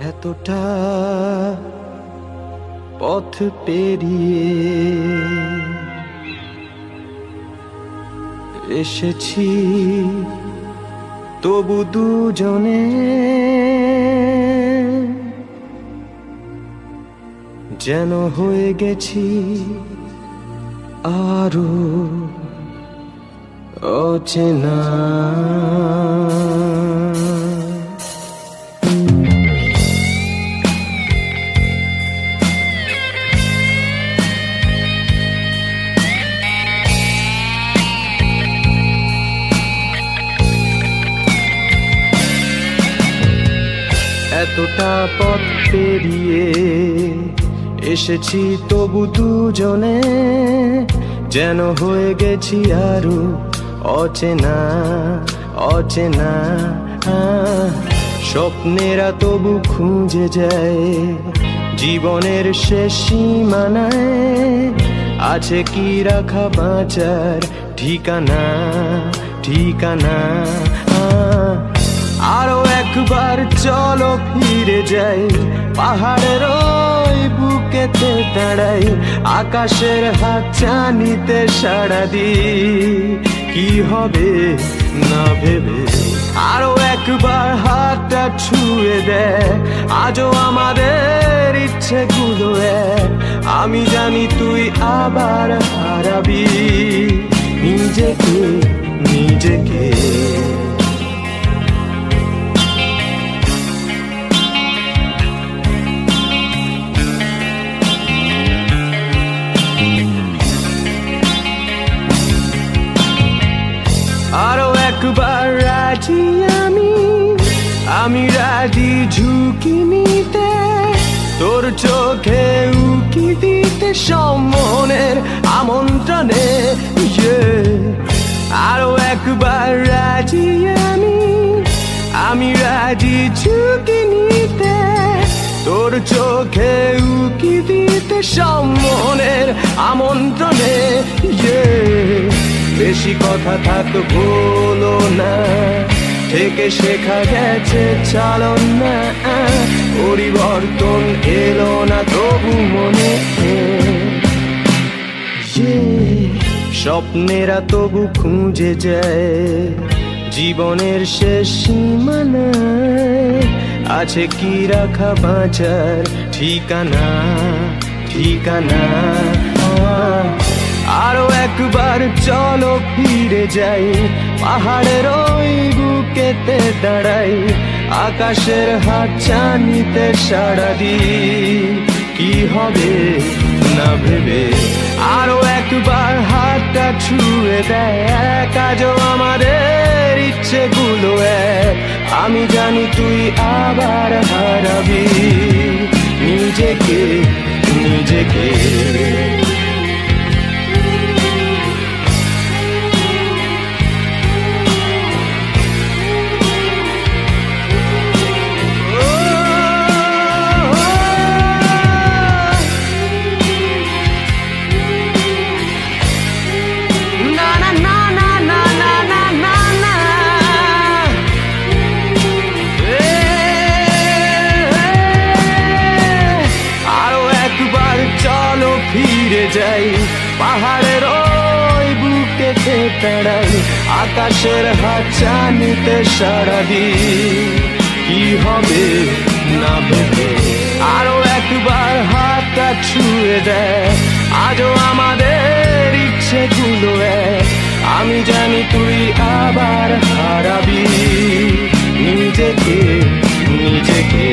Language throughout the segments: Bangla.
এতটা পথ পেরিয়ে এসেছি, তবু দুজনে যেন হয়ে গেছি আরো অচেনা। এতটা পথ পেরিয়ে এসেছি, তবু দুজনে যেন হয়ে গেছি আরো অচেনা অচেনা। স্বপ্নেরা তবু খুঁজে যায় জীবনের শেষ সীমানায়, আছে কি রাখা বাঁচার ঠিকানা ঠিকানা। আরো একবার চলো ফিরে যাই, পাহাড়ের ওই বুকেতে দাঁড়াই, আকাশের হাত চানিতে সাড়া দিই, কি হবে না ভেবে। আরো একবার হাতটা ছুঁয়ে দেয়, আজও আমাদের ইচ্ছেগুলো এক, আমি জানি তুই আবার হারাবি নিজেকে নিজেকে। আরো একবার রাজি আমি রাজি ঝুঁকি নিতে, তোর চোখে উকি দিতে সম্মনের আমন্ত্রণে। আরো একবার রাজি আমি রাজি ঝুঁকি নিতে, তোর চোখে উকি দিতে সম্মনের আমন্ত্রণে। বেশি কথা থাক বলো না, থেকে শেখা গেছে চালন না, পরিবর্তন এলো না তবু মনে। স্বপ্নেরা তবু খুঁজে যায় জীবনের শেষ সীমানায়, আছে কি রাখা বাঁচার ঠিকানা ঠিকানা। আরো একবার চলো ফিরে যাই, পাহাড়ের ওই বুকেতে দাঁড়াই, আকাশের হাত চানিতে সাড়া দিই, কি হবে না ভেবে। আরো একবার হাতটা ছুঁয়ে দেয়, আজও আমাদের ইচ্ছেগুলো এক, আমি জানি তুই আবার হারাবি নিজেকে নিজেকে। ফিরে যাই, পাহাড়ের ওই বুকেতে দাঁড়াই, আকাশের হাত চানিতে সাড়া দিই, কি হবে না ভেবে। আরো একবার হাতটা ছুঁয়ে দেয়, আজও আমাদের ইচ্ছেগুলো এক, আমি জানি তুই আবার হারাবি নিজেকে নিজেকে।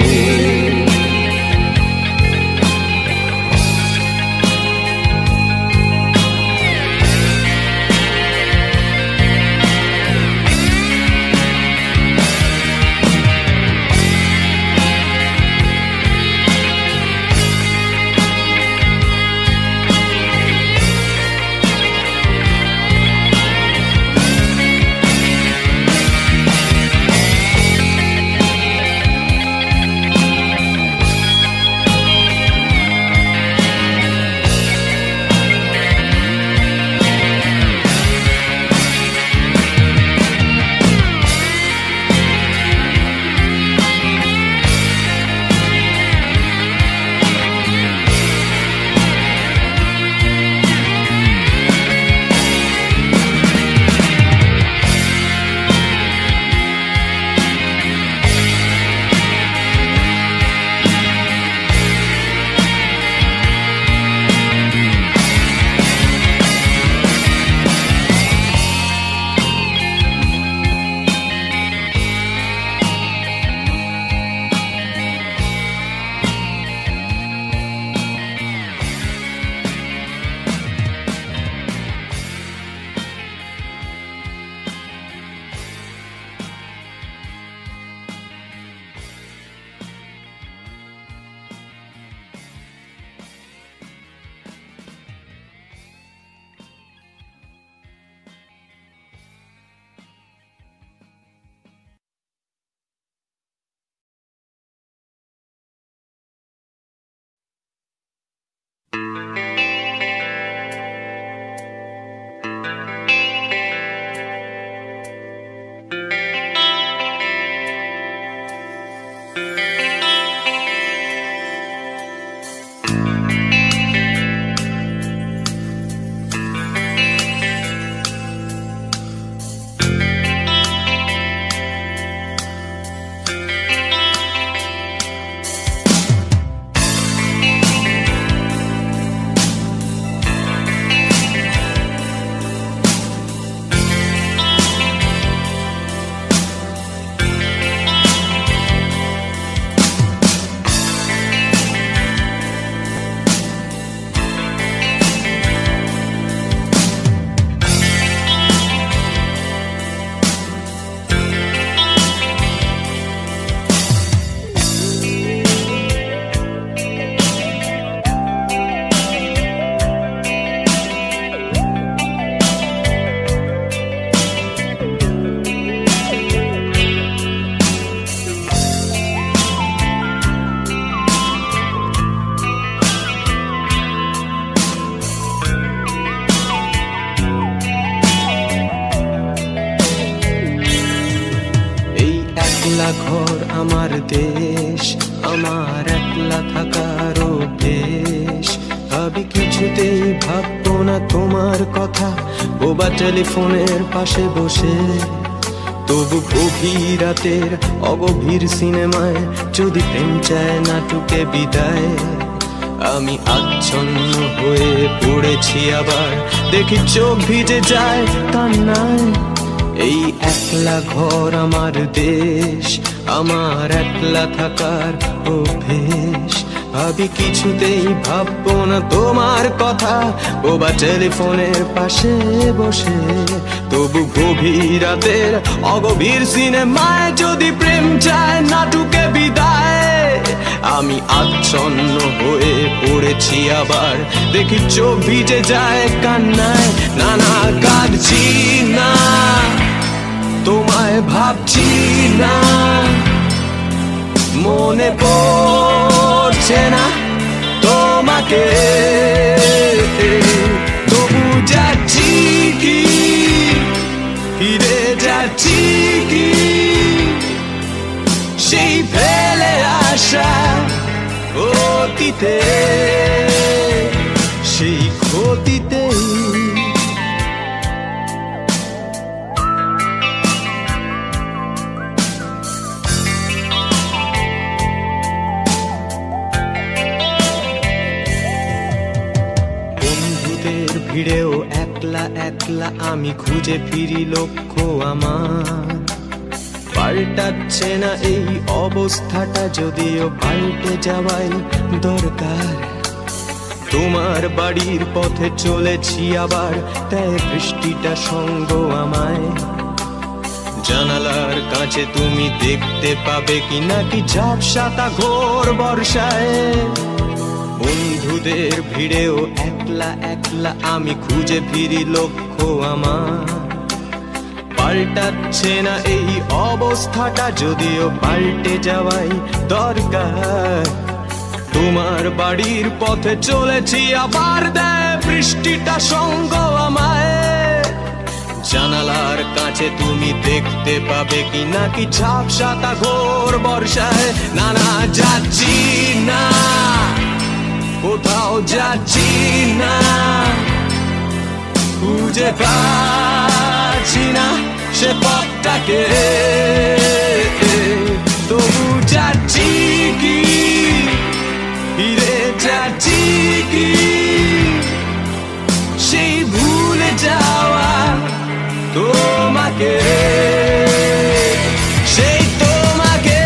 একলা ঘর আমার দেশ, আমার একলা থাকার অভ্যেস। ভাবি কিছুতেই ভাববো না তোমার কথা, বোবা টেলিফোনের পাশে বসে। তবু গভীর রাতের অগভীর সিনেমায় যদি প্রেম চায় নাটকে বিদায়। আমি আচ্ছন্ন হয়ে পড়েছি আবার, দেখি চোখ ভিজে যায় কান্নায়। এই একলা ঘর আমার দেশ, আমার একলা থাকার অভ্যেস। ভাবি কিছুতেই ভাববো না তোমার কথা, বোবা টেলিফোনের পাশে বসে। তবু গভীর রাতের অগভীর সিনেমায় যদি প্রেম চায় নাটকে বিদায়। আমি আচ্ছন্ন হয়ে পড়েছি আবার, দেখি চোখ ভিজে যায় কান্নায়। না না কাঁদছি না, তোমায় ভাবছি না, মনে পড়ছে না তোমাকে। তবু যাচ্ছি কি, ফিরে যাচ্ছি কি সেই ফেলে আসা অতীতে, সেই ক্ষতিতেই। ভিড়েও একলা একলা আমি খুঁজে ফিরি লক্ষ্য আমার। পাল্টাচ্ছে না এই অবস্থাটা, যদিও পাল্টে যাওয়াই দরকার। তোমার বাড়ির পথে চলেছি আবার, তাই বৃষ্টিটা সঙ্গ আমায়। জানালার কাছে তুমি দেখতে পাবে কি নাকি ঝাপসাতা ঘোর বর্ষায়। বন্ধুদের ভিড়েও একলা একলা আমি খুঁজে ফিরি লক্ষ্য আমার। পাল্টাচ্ছে না এই অবস্থাটা, যদিও পাল্টে যাওয়াই দরকার। তোমার বাড়ির পথে চলেছি আবার, দেয় বৃষ্টিটা সঙ্গ আমায়। জানালার কাছে তুমি দেখতে পাবে কি নাকি ঝাপসাতা ঘোর বর্ষায়। না না যাচ্ছি না, কোথাও যাচ্ছি না, খুঁজে পাচ্ছি না সে পথটাকে। তবু যাচ্ছি কি, ফিরে যাচ্ছি কি সেই ভুলে যাওয়া তোমাকে, সেই তোমাকে।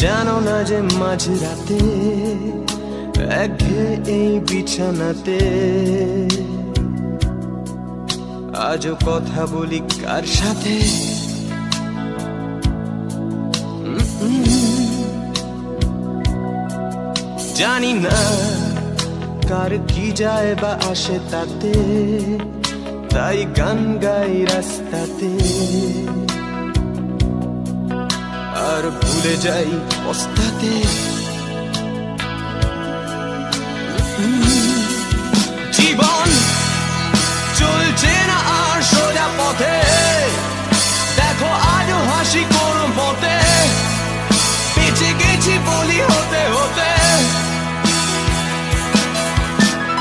জানো না যে মাঝরাতে একঘেয়ে এই বিছানাতে আজও কথা বলি কার সাথে? জানি না কার কি যায় বা আসে তাতে, তাই গান গাই রাস্তাতে আর ভুলে যাই পস্তাতে। জীবন চলছে না আর সোজা পথে, দেখো আজও হাসি কোন মতে, বেঁচে গেছি বলি হতে হতে।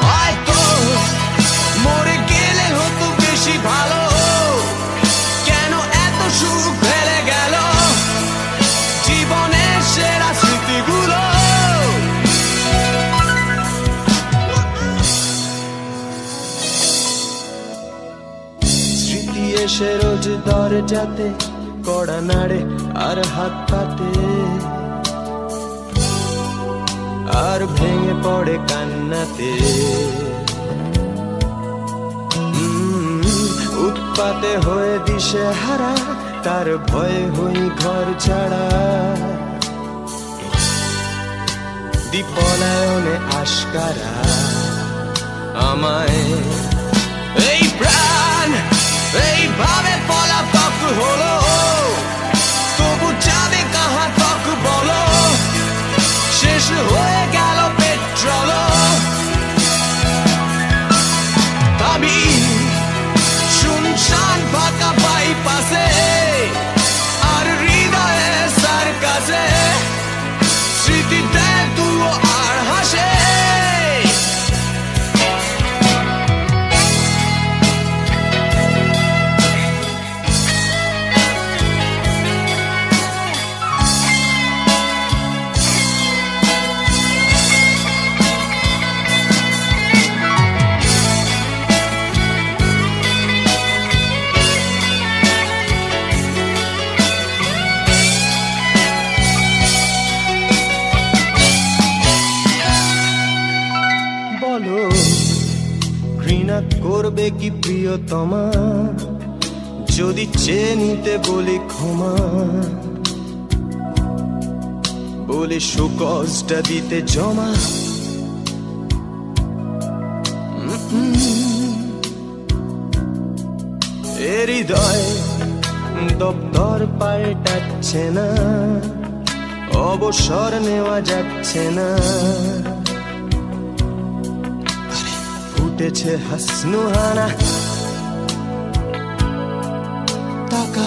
হয়তো মরে গেলে হতো বেশি ভালো, কেন এত সুখ ফেলে গেল জীবনের সেরা স্মৃতিগুলো। স্মৃতি এসে রোজ দরজাতে কড়া নাড়ে আর হাত পাতে, আর ভেঙে পড়ে কান্নাতে। উৎপাতে হয়ে দিশে হারা, তার ভয়ে হই ঘর ছাড়া। বিপলায়নে আশকারা আমায় এই প্রাণ এইভাবে পলাতক হলো, তবু যাবে কাহা তক বলো, শেষ হয়ে গেল পেট্রোল। আমি শুনশান ফাঁকা বাইপাসে, আর হৃদয়ে সার্কাসে স্মৃতিতে তুলো আর হাসে। ঘৃণা করবে কি প্রিয়তমা যদি চেয়ে নিতে বলি ক্ষমা, বলি সুকজটা দিতে জমা। হৃদয় দপ্তর পাল্টাচ্ছে না, অবসর নেওয়া যাচ্ছে না। উঠেছে হাসনুহানা টাকা।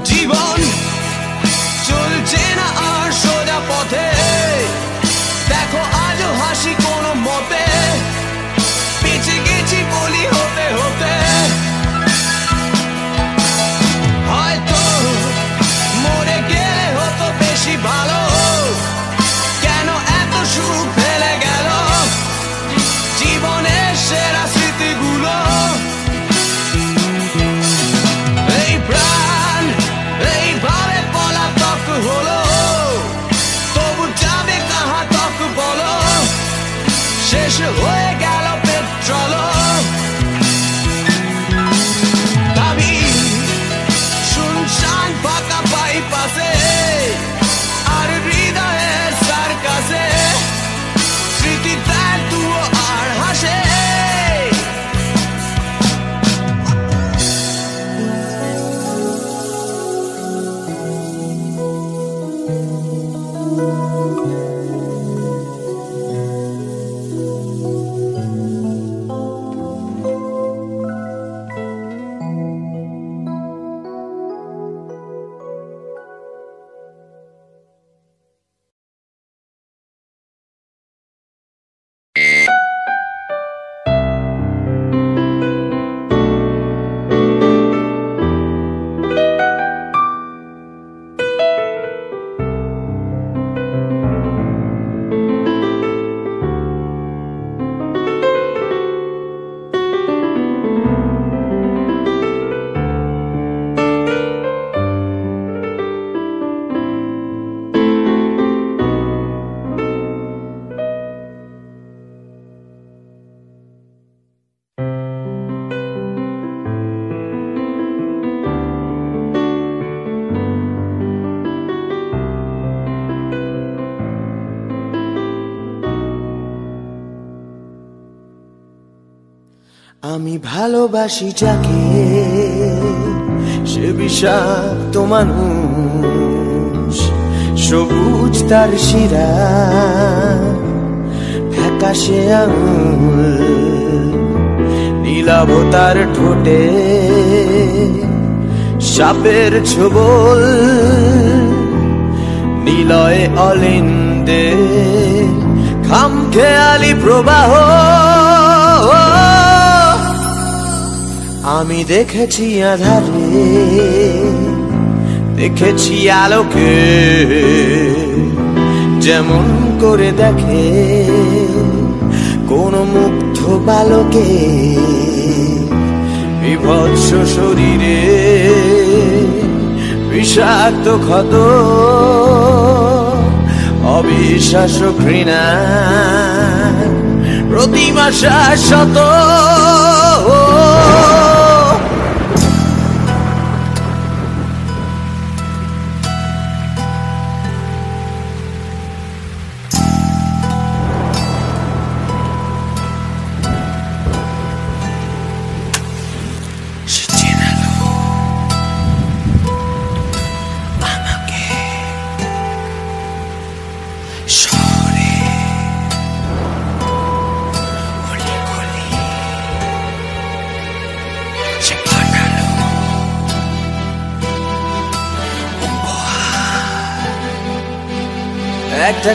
জীবন চলছে না আর সোজা পথে, দেখো আজও হাসি কোন মতে, বেঁচে গেছি বলি হতে হতে। হয়তো মরে গেলে হতো বেশি ভালো, কেন এত সুখ ফেলে গেল জীবনের সেরা স্মৃতিগুলো। এই প্রাণ এই আমি ভালোবাসি যাকে সে বিষাক্ত মানুষ, সবুজ তার শিরা, ফ্যাকাশে আঙুল, নীলাভ তার ঠোঁটে সাপের ছোবল, নিলয়ে অলিন্দে খামখেয়ালি প্রবাহ। আমি দেখেছি আধারে, দেখেছি আলোকে, যেমন করে দেখে কোন মুগ্ধ বালকে, বিভৎস শরীরে বিষাক্ত ক্ষত, অবিশ্বাস ঘৃণা প্রতিমা শাশ্বত। একটা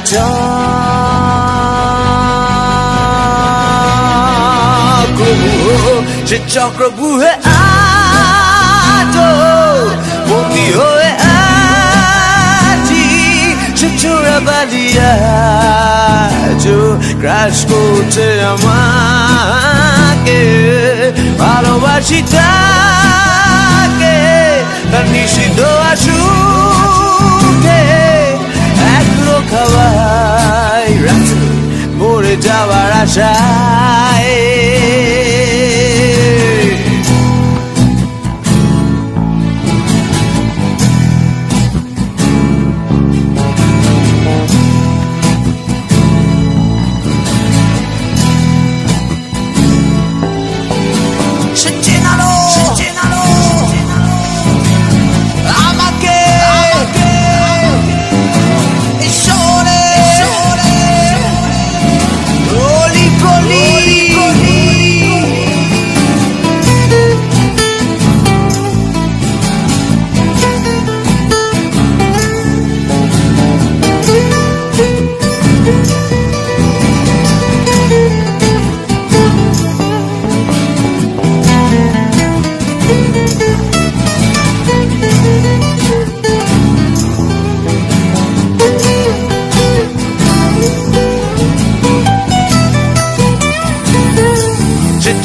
সে চক্রবুহে আজো বন্দি হয়ে আছি, সে চোরা বালিয়া ক্রাশ করছে আমাকে। ভালোবাসি তাকে, তার নিষিদ্ধ আসুকে একলো খাওয়াই রাতে মরে যাওয়ার আশায়।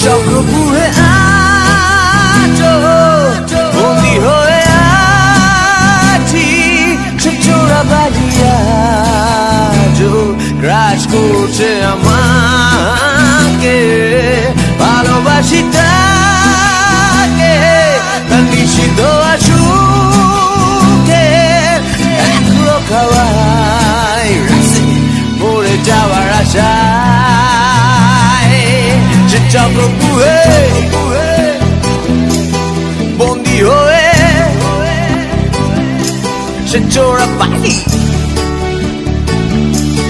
চক্রবুহে আজো বন্দি হয়ে আছি, সে চোরা বালিয়া গ্রাস করছে আমাকে। ভালোবাসি তাকে, তার নিষিদ্ধ আসুকে একলো খাওয়াই রাতে মরে যাওয়ার আশায়। সে চক্রবুহে বন্দি হয়ে, সে চোরা বালি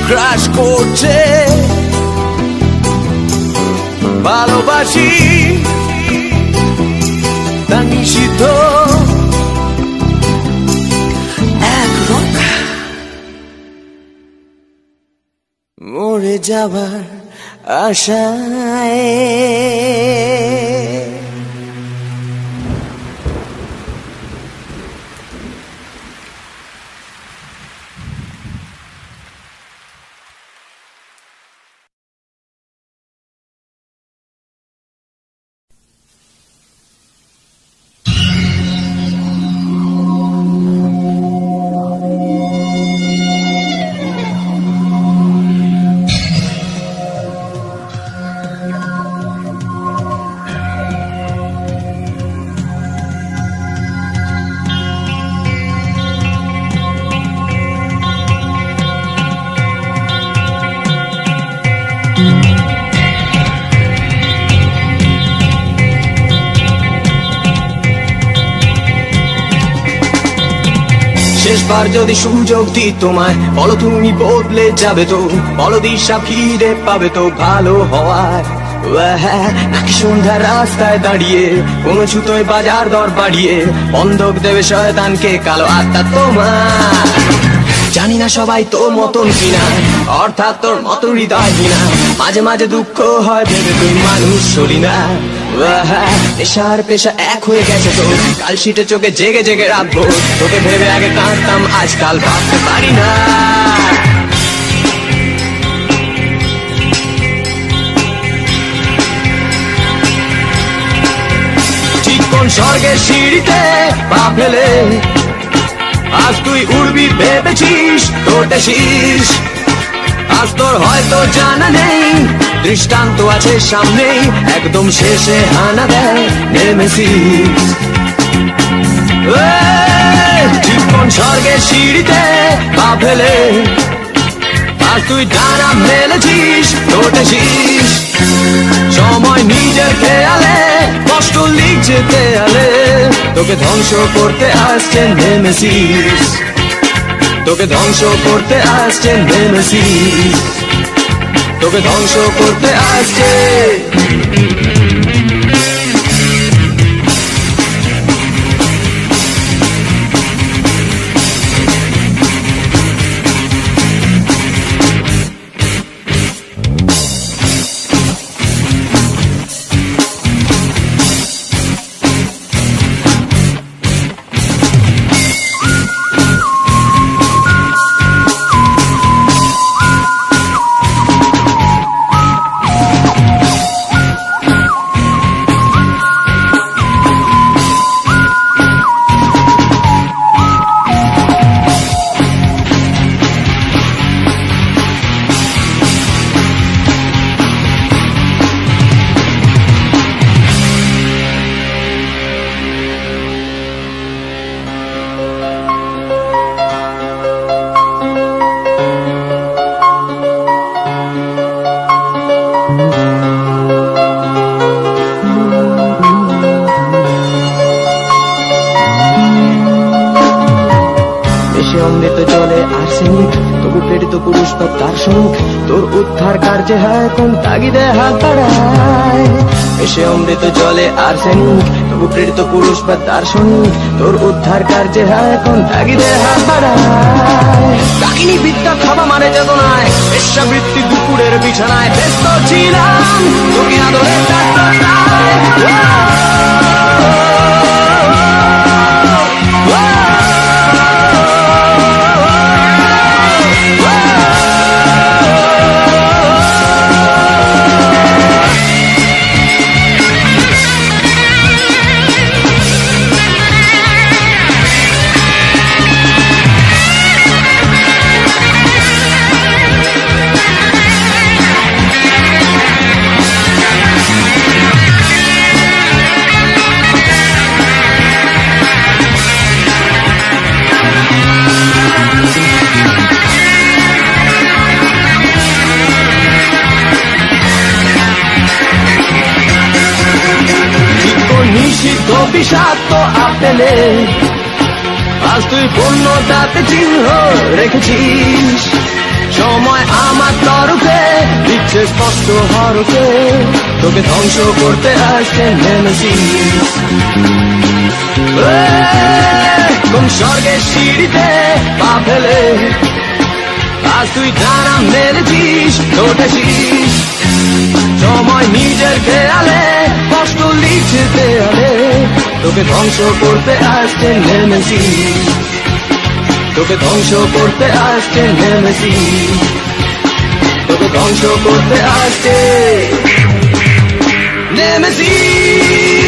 ক্রাশ করছে। ভালোবাসি তা নিষিদ্ধ এক রক্ষা মরে যাবার আশায়। শেষবার যদি সুযোগ দিই তোমায়, বলো তুমি বদলে যাবে তো? বলো দিশা ফিরে পাবে তো ভালো হওয়ার? নাকি সন্ধ্যার রাস্তায় দাঁড়িয়ে কোনো ছুতোয় বাজার দর বাড়িয়ে বন্ধক দেবে শয়তানকে কালো আত্মা তোমার? জানি না সবাই তোর মতন কিনা, অর্থাৎ তোর মতো হৃদয় কিনা। মাঝে মাঝে দুঃখ হয় ভেবে তুই মানুষ হলি না। নেশার পেশা এক হয়ে গেছে তো, কাল শীতে চোখে জেগে জেগে রাখবো তোকে ভেবে আগে কাঁদতাম, আজকাল ভাবতে পারি না। ঠিক কোন স্বর্গের সিঁড়িতে পা ফেলে আজ তুই উড়বি ভেবেছিস তোরটা শীষ? আজ তোর হয়তো জানা নেই, দৃষ্টান্ত আছে সামনেই, একদম শেষে হানা দেয় নেমেসিস। ঠিক কোন স্বর্গের সিঁড়িতে পা ফেলে আজ তুই ডানা মেলেছিস তোরটা শীষ? সময় নিজের খেয়ালে কষ্ট লিখছে দেয়ালে, তোকে ধ্বংস করতে আসছে নেমেসিস। তোকে ধ্বংস করতে আসছে নেমেসিস। তোকে ধ্বংস করতে আসছে। অমৃত জলে আর্সেনিক, তবু প্রেরিত পুরুষ বা দার্শনিক তোর উদ্ধার কার্যে হয় কোন তাগিদে হাত বাড়ায়। এসে অমৃত জলে আর্সেনিক, তবু প্রেরিত পুরুষ বা দার্শনিক তোর উদ্ধার কার্যে হয় কোন তাগিদে হাত বাড়ায়। ডাকিনি বিদ্যা খাওয়া মানে চেতনায়, বেশ্যাবৃত্তি দুপুরের বিছানায় ব্যস্ত ছিলাম তোকে আদরের নিষিদ্ধ বিষাক্ত আপেলে আজ তুই পূর্ণতাতে চিহ্ন রেখেছিস। সময় আমার তরফে দিচ্ছে স্পষ্ট হরফে, তোকে ধ্বংস করতে আসছে নেমেসিস। কোন স্বর্গের সিঁড়িতে পা ফেলে আজ তুই ডানা মেলেছিস তোটেছিস? সময় নিজের খেয়ালে কষ্ট লিখছে দেয়ালে, তোকে ধ্বংস করতে আসছে নেমেসিস। তোকে ধ্বংস করতে আসছে নেমেসিস। তোকে ধ্বংস করতে আসছে নেমেসিস।